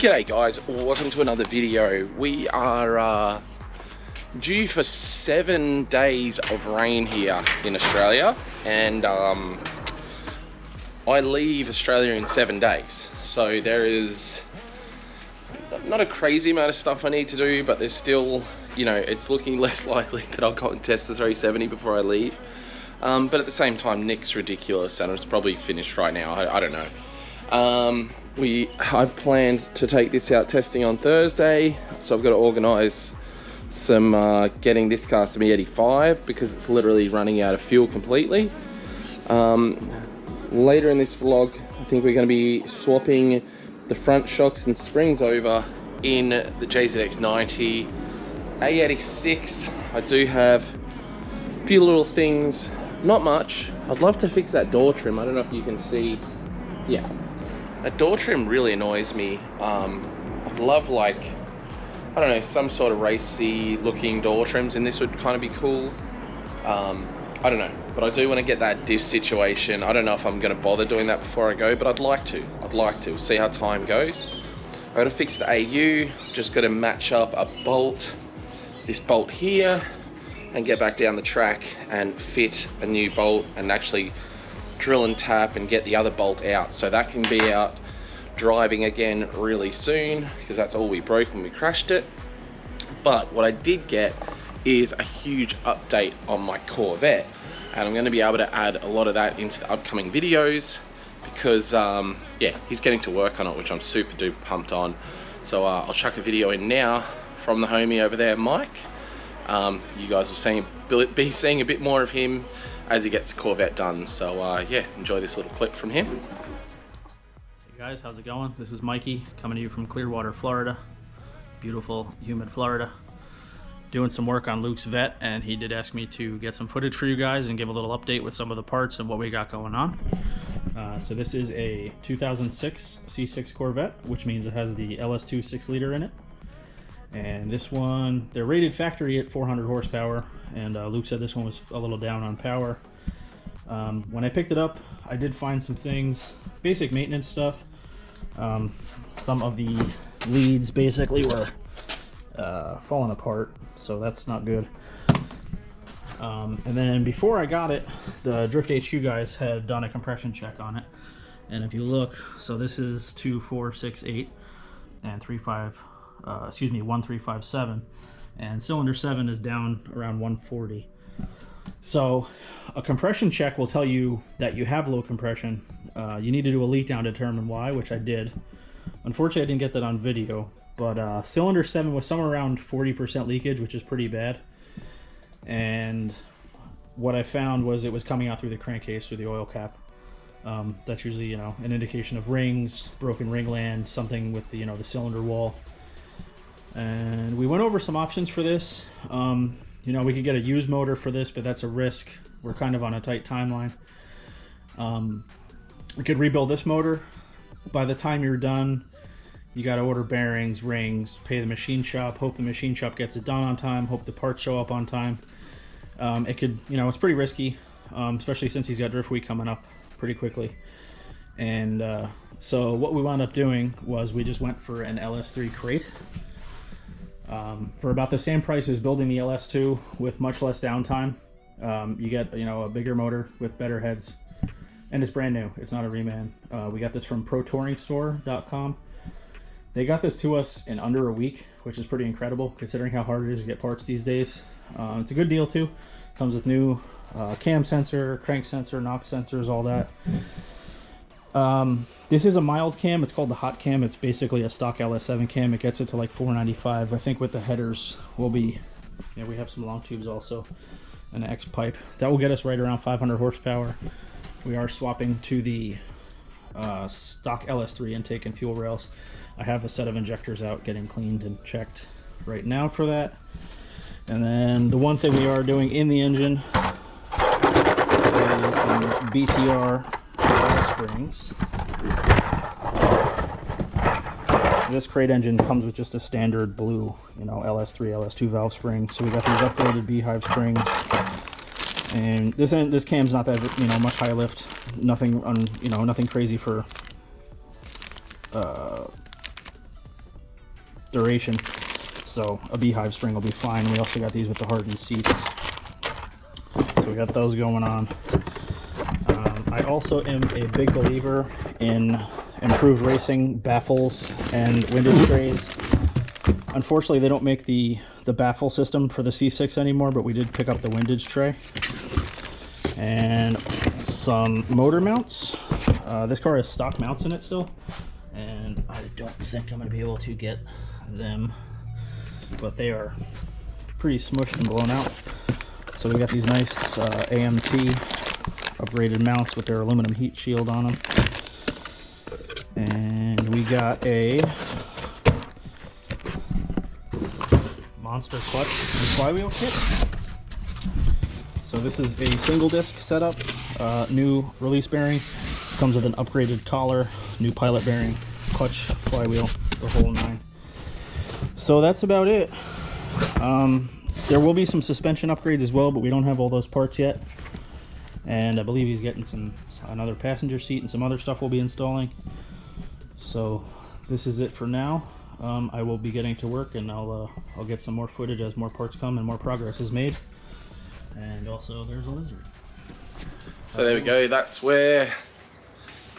G'day guys, welcome to another video. We are due for 7 days of rain here in Australia, and I leave Australia in 7 days. So there is not a crazy amount of stuff I need to do, but there's still, you know, it's looking less likely that I'll go and test the 370 before I leave. But at the same time, Nick's ridiculous and it's probably finished right now. I don't know. I've planned to take this out testing on Thursday, so I've got to organise some getting this car to me 85 because it's literally running out of fuel completely. Later in this vlog, I think we're going to be swapping the front shocks and springs over in the JZX90 A86. I do have a few little things, not much. I'd love to fix that door trim. I don't know if you can see. Yeah. That door trim really annoys me. I'd love, like, I don't know, some sort of racy looking door trims, and this would kind of be cool. I don't know, but I do want to get that diff situation. I don't know if I'm going to bother doing that before I go, but I'd like to. We'll see how time goes. I've got to fix the AU, just got to match up a bolt, this bolt here, and get back down the track and fit a new bolt and actually drill and tap and get the other bolt out, so that can be out driving again really soon, because that's all we broke when we crashed it. But what I did get is a huge update on my Corvette, and I'm going to be able to add a lot of that into the upcoming videos because yeah, he's getting to work on it, which I'm super duper pumped on. So I'll chuck a video in now from the homie over there, Mike. You guys will be seeing a bit more of him as he gets the Corvette done. So yeah, enjoy this little clip from him. Hey guys, how's it going? This is Mikey coming to you from Clearwater, Florida. Beautiful, humid Florida. Doing some work on Luke's Vette, and he did ask me to get some footage for you guys and give a little update with some of the parts and what we got going on. So this is a 2006 C6 Corvette, which means it has the LS2 6-liter in it. And this one, they're rated factory at 400 horsepower, and Luke said this one was a little down on power. When I picked it up, I did find some things, basic maintenance stuff. Some of the leads basically were falling apart, so that's not good. And then before I got it, the Drift HQ guys had done a compression check on it. And if you look, so this is 2468 and 1357, and cylinder 7 is down around 140. So a compression check will tell you that you have low compression. You need to do a leak down to determine why, which I did. Unfortunately, I didn't get that on video, but cylinder 7 was somewhere around 40% leakage, which is pretty bad. And what I found was it was coming out through the crankcase or the oil cap. That's usually, you know, an indication of rings, broken ringland, something with the, you know, the cylinder wall. And we went over some options for this. You know, we could get a used motor for this, but that's a risk. We're kind of on a tight timeline. We could rebuild this motor. By the time you're done, you got to order bearings, rings, pay the machine shop, hope the machine shop gets it done on time, hope the parts show up on time. It could, you know, it's pretty risky, especially since he's got Drift Week coming up pretty quickly. And so what we wound up doing was we just went for an LS3 crate. For about the same price as building the LS2 with much less downtime. You get, you know, a bigger motor with better heads, and it's brand new. It's not a reman. We got this from ProTouringStore.com. They got this to us in under a week, which is pretty incredible considering how hard it is to get parts these days. It's a good deal too. Comes with new cam sensor, crank sensor, knock sensors, all that. This is a mild cam. It's called the hot cam. It's basically a stock LS7 cam. It gets it to like 495. I think with the headers will be, yeah, we have some long tubes also, an X pipe. That will get us right around 500 horsepower. We are swapping to the stock LS3 intake and fuel rails. I have a set of injectors out getting cleaned and checked right now for that. And then the one thing we are doing in the engine is some BTR springs. This crate engine comes with just a standard blue, you know, LS3, LS2 valve spring. So we got these upgraded beehive springs. And this cam's not that, you know, much high lift. Nothing, you know, nothing crazy for duration. So a beehive spring will be fine. We also got these with the hardened seats. So we got those going on. I also am a big believer in improved racing baffles and windage trays. Unfortunately, they don't make the baffle system for the C6 anymore, but we did pick up the windage tray. And some motor mounts. This car has stock mounts in it still, and I don't think I'm going to be able to get them, but they are pretty smushed and blown out. So we got these nice AMT upgraded mounts with their aluminum heat shield on them. And we got a monster clutch and flywheel kit. So this is a single disc setup, new release bearing, comes with an upgraded collar, new pilot bearing, clutch, flywheel, the whole nine. So that's about it. There will be some suspension upgrades as well, but we don't have all those parts yet. And I believe he's getting another passenger seat and some other stuff we'll be installing. So this is it for now. I will be getting to work, and I'll get some more footage as more parts come and more progress is made. And also there's a lizard. So there we go, that's where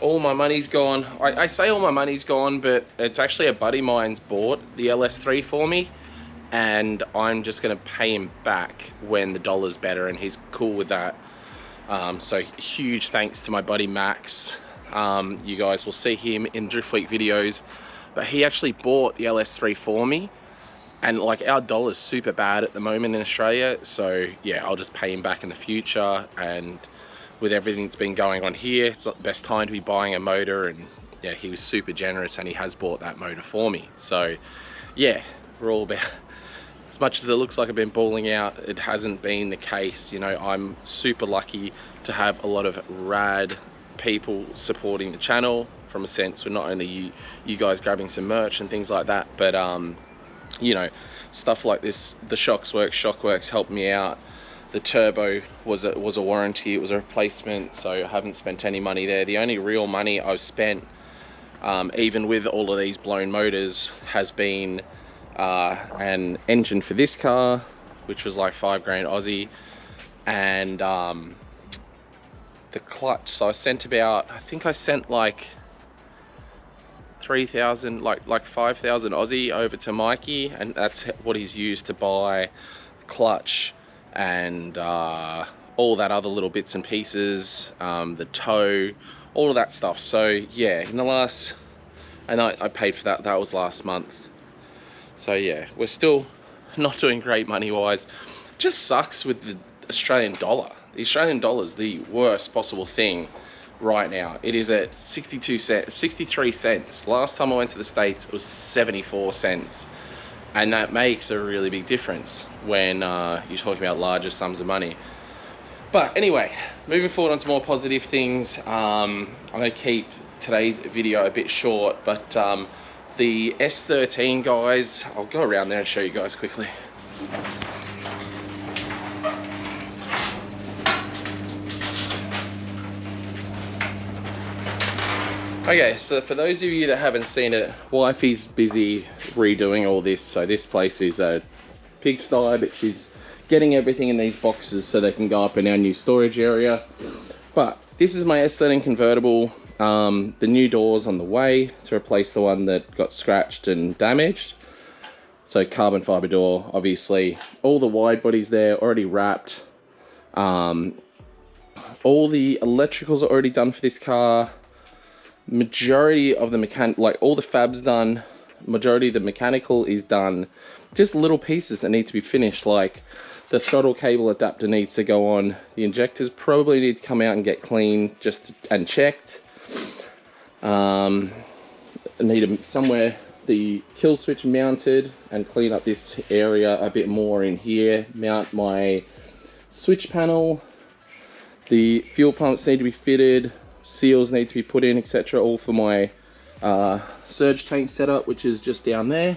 all my money's gone. I say all my money's gone, but it's actually a buddy of mine's bought the LS3 for me, and I'm just gonna pay him back when the dollar's better, and he's cool with that. So huge thanks to my buddy Max. You guys will see him in Drift Week videos, but he actually bought the LS3 for me, and like our dollar's super bad at the moment in Australia, so yeah, I'll just pay him back in the future. And with everything that's been going on here, it's not the best time to be buying a motor, and yeah, he was super generous and he has bought that motor for me. So yeah, we're all about, as much as it looks like I've been balling out, it hasn't been the case. You know, I'm super lucky to have a lot of rad people supporting the channel, from a sense, with not only you guys grabbing some merch and things like that, but you know, stuff like this, the Shockworks helped me out. The turbo was a warranty, it was a replacement, so I haven't spent any money there. The only real money I've spent, even with all of these blown motors, has been an engine for this car, which was like 5 grand Aussie, and the clutch. So I sent about, I think I sent like 3,000, like 5,000 Aussie over to Mikey, and that's what he's used to buy clutch and all that other little bits and pieces, the tow, all of that stuff. So yeah, in the last, and I paid for that, that was last month. So yeah, we're still not doing great money wise. Just sucks with the Australian dollar. The Australian dollar is the worst possible thing right now. It is at 63 cents. Last time I went to the States, it was 74 cents. And that makes a really big difference when you're talking about larger sums of money. But anyway, moving forward on to more positive things. I'm going to keep today's video a bit short, but the S13, guys, I'll go around there and show you guys quickly. Okay, so for those of you that haven't seen it, wifey's busy redoing all this. So this place is a pigsty, but she's getting everything in these boxes so they can go up in our new storage area. But this is my S13 convertible. The new door's on the way to replace the one that got scratched and damaged. So carbon fiber door, obviously. All the wide bodies there already wrapped. All the electricals are already done for this car. Majority of the like all the fab's done. Majority of the mechanical is done. Just little pieces that need to be finished, like the throttle cable adapter needs to go on. The injectors probably need to come out and get cleaned and checked. I need somewhere the kill switch mounted and clean up this area a bit more in here. Mount my switch panel. The fuel pumps need to be fitted. Seals need to be put in, etc. All for my surge tank setup, which is just down there.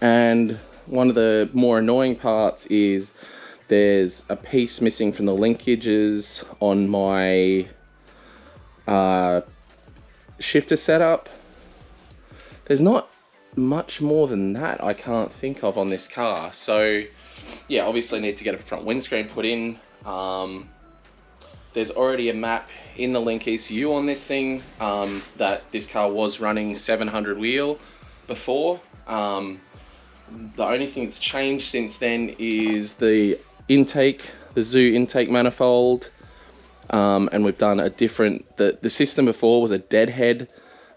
And one of the more annoying parts is there's a piece missing from the linkages on my shifter setup. There's not much more than that I can't think of on this car. So yeah, obviously need to get a front windscreen put in. There's already a map in the Link ECU on this thing that this car was running 700 wheel before. The only thing that's changed since then is the intake, the zoo intake manifold, and we've done a different, the system before was a deadhead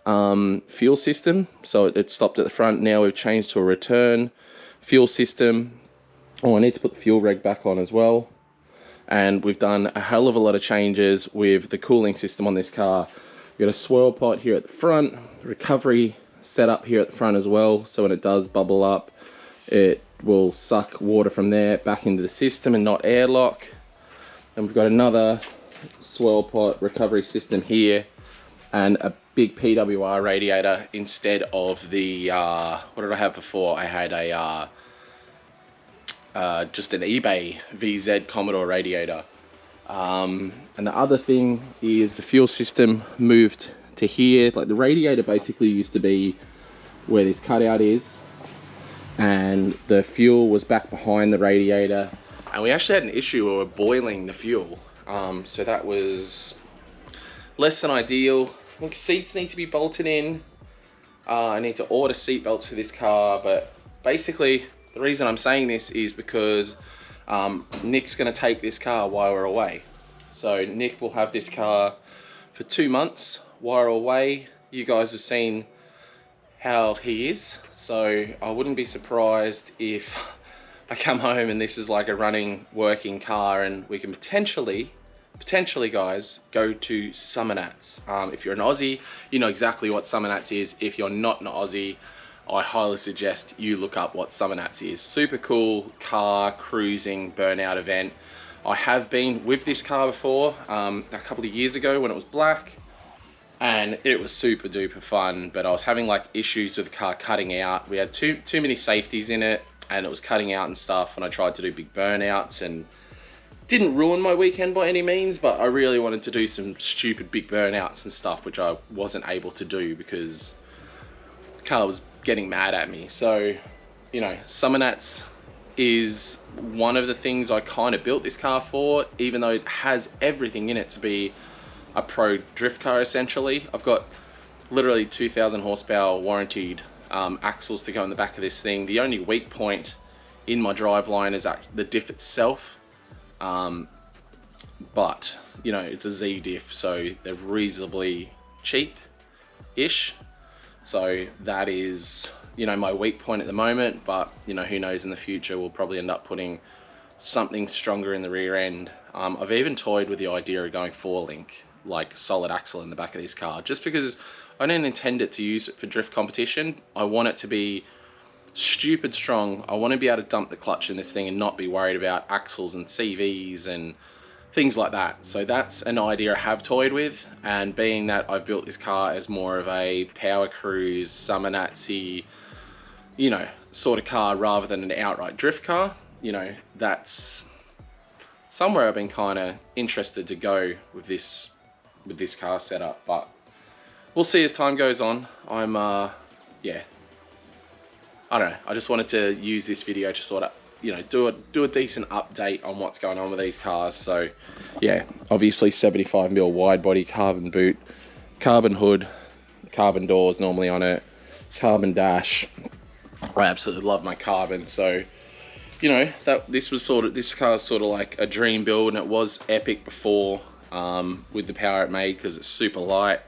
fuel system, so it stopped at the front. Now we've changed to a return fuel system. Oh, I need to put the fuel reg back on as well. And we've done a hell of a lot of changes with the cooling system on this car. We've got a swirl pot here at the front, recovery set up here at the front as well, so when it does bubble up, it will suck water from there back into the system and not airlock. And we've got another swirl pot recovery system here, and a big PWR radiator instead of the, what did I have before? I had a just an eBay VZ Commodore radiator. And the other thing is the fuel system moved to here. Like the radiator basically used to be where this cutout is, and the fuel was back behind the radiator, and we actually had an issue where we were boiling the fuel. So that was less than ideal. I think seats need to be bolted in. I need to order seat belts for this car, but basically the reason I'm saying this is because Nick's going to take this car while we're away. So Nick will have this car for 2 months while we're away. You guys have seen how he is, so I wouldn't be surprised if I come home and this is like a running, working car, and we can potentially guys, go to Summer Nats. If you're an Aussie, you know exactly what Summer Nats is. If you're not an Aussie, I highly suggest you look up what Summer Nats is. Super cool car cruising burnout event. I have been with this car before, a couple of years ago when it was black, and it was super duper fun, but I was having like issues with the car cutting out. We had too many safeties in it, and it was cutting out and stuff, and I tried to do big burnouts, and didn't ruin my weekend by any means, but I really wanted to do some stupid big burnouts and stuff, which I wasn't able to do because the car was getting mad at me. So, you know, Summer Nats is one of the things I kind of built this car for, even though it has everything in it to be a pro drift car essentially. I've got literally 2,000 horsepower warranted axles to go in the back of this thing. The only weak point in my driveline is the diff itself, but you know, it's a Z diff, so they're reasonably cheap-ish. So that is, you know, my weak point at the moment, but you know, who knows in the future, we'll probably end up putting something stronger in the rear end. I've even toyed with the idea of going 4-link, like solid axle in the back of this car, just because I don't intend it to use it for drift competition. I want it to be stupid strong. I want to be able to dump the clutch in this thing and not be worried about axles and CVs and things like that. So that's an idea I have toyed with, and being that I built this car as more of a power cruise, Summer Natsy, you know, sort of car rather than an outright drift car, you know, that's somewhere I've been kind of interested to go with this car setup. But we'll see as time goes on. I'm yeah, I don't know, I just wanted to use this video to sort of, you know, do a decent update on what's going on with these cars. So yeah, obviously 75mm wide body, carbon boot, carbon hood, carbon doors normally on it, carbon dash. I absolutely love my carbon. So, you know, this car's sort of like a dream build, and it was epic before with the power it made because it's super light.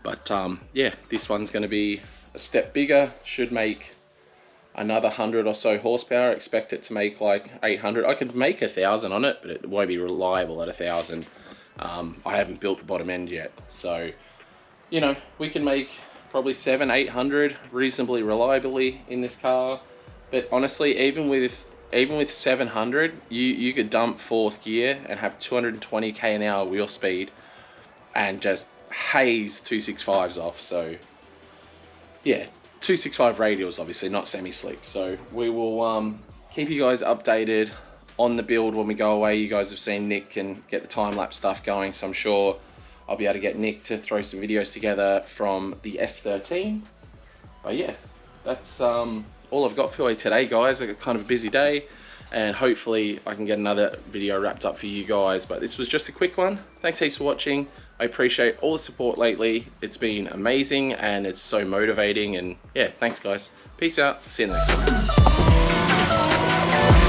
But yeah, this one's going to be a step bigger, should make another 100 or so horsepower. Expect it to make like 800. I could make 1,000 on it, but it won't be reliable at 1,000. I haven't built the bottom end yet, so you know, we can make probably 700-800 reasonably reliably in this car. But honestly, even with 700, you could dump 4th gear and have 220k an hour wheel speed and just haze 265s off. So yeah, 265 radials, obviously not semi-slick. So we will keep you guys updated on the build when we go away. You guys have seen Nick and get the time-lapse stuff going, so I'm sure I'll be able to get Nick to throw some videos together from the S13. But yeah, that's all I've got for you today, guys. I got kind of a busy day, and hopefully I can get another video wrapped up for you guys. But this was just a quick one. Thanks heaps for watching. I appreciate all the support lately. It's been amazing and it's so motivating. And yeah, thanks guys. Peace out. See you next time.